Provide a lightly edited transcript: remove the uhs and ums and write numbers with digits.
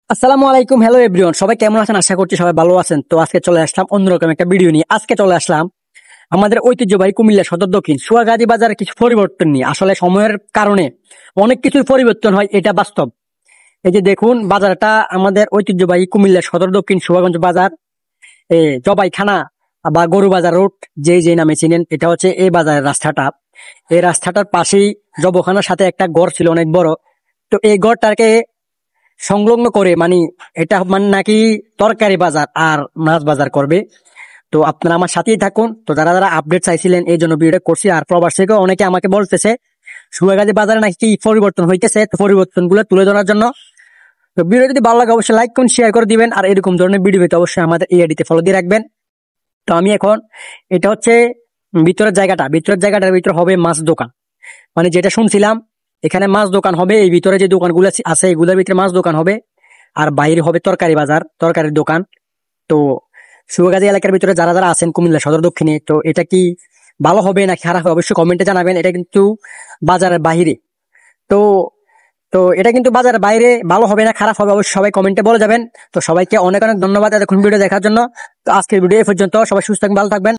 আসসালামু আলাইকুম, hello everyone, সবাই কেমন আছেন? আশা করছি সবাই ভালো আছেন। তো আজকে চলে আসলাম অন্যরকম একটা ভিডিও নিয়ে। আজকে চলে আসলাম আমাদের ঐতিহ্যবাহী কুমিল্লা সদর দক্ষিণ সুয়াগাজী বাজারে কিছু পরিবর্তন নিয়ে। আসলে সময়ের কারণে অনেক কিছুর পরিবর্তন হয়, এটা বাস্তব। এই যে দেখুন, বাজারটা আমাদের ঐতিহ্যবাহী কুমিল্লা সদর দক্ষিণ সুয়াগঞ্জ বাজার, জবাইখানা বা গরু বাজার রোড, যে নামে চিনেন, এটা হচ্ছে এই বাজারের রাস্তাটা। এই রাস্তাটার পাশেই জবখানার সাথে একটা গড় ছিল অনেক বড়। তো এই গড়টাকে সংলগ্ন করে মানে এটা মানে নাকি তরকারি বাজার আর মাছ বাজার করবে। তো আপনারা আমার সাথেই থাকুন। তো যারা যারা আপডেট চাইছিলেন এই জন্য ভিডিওটা করছি। আর প্রবাস থেকে অনেকে আমাকে বলতেছে সুয়াগাজী বাজারে নাকি কি পরিবর্তন হইতেছে, তো পরিবর্তন গুলো তুলে ধরার জন্য। তো ভিডিও যদি ভালো লাগে অবশ্যই লাইক করুন, শেয়ার করে দিবেন। আর এরকম ধরনের ভিডিও পেতে অবশ্যই আমাদের এই আইডিতে ফলো দিয়ে রাখবেন। তো আমি এখন, এটা হচ্ছে ভিতরের জায়গাটার ভিতরে হবে মাছ দোকান। মানে যেটা শুনছিলাম, এখানে মাছ দোকান হবে, এই ভিতরে যে দোকানগুলো আছে এগুলোর ভিতরে মাছ দোকান হবে। আর বাইরে হবে তরকারি বাজার, তরকারির দোকান। তো সুগাজী এলাকার ভিতরে যারা যারা আছেন কুমিল্লা সদর দক্ষিণে, তো এটা কি ভালো হবে না খারাপ হবে অবশ্যই কমেন্টে জানাবেন। এটা কিন্তু বাজারের বাইরে। তো তো এটা কিন্তু বাজারের বাইরে, ভালো হবে না খারাপ হবে অবশ্যই সবাই কমেন্টে বলে যাবেন। তো সবাইকে অনেক অনেক ধন্যবাদ এতক্ষণ ভিডিও দেখার জন্য। তো আজকের ভিডিও এই পর্যন্ত। সবাই সুস্থ থাকবেন, ভালো থাকবেন।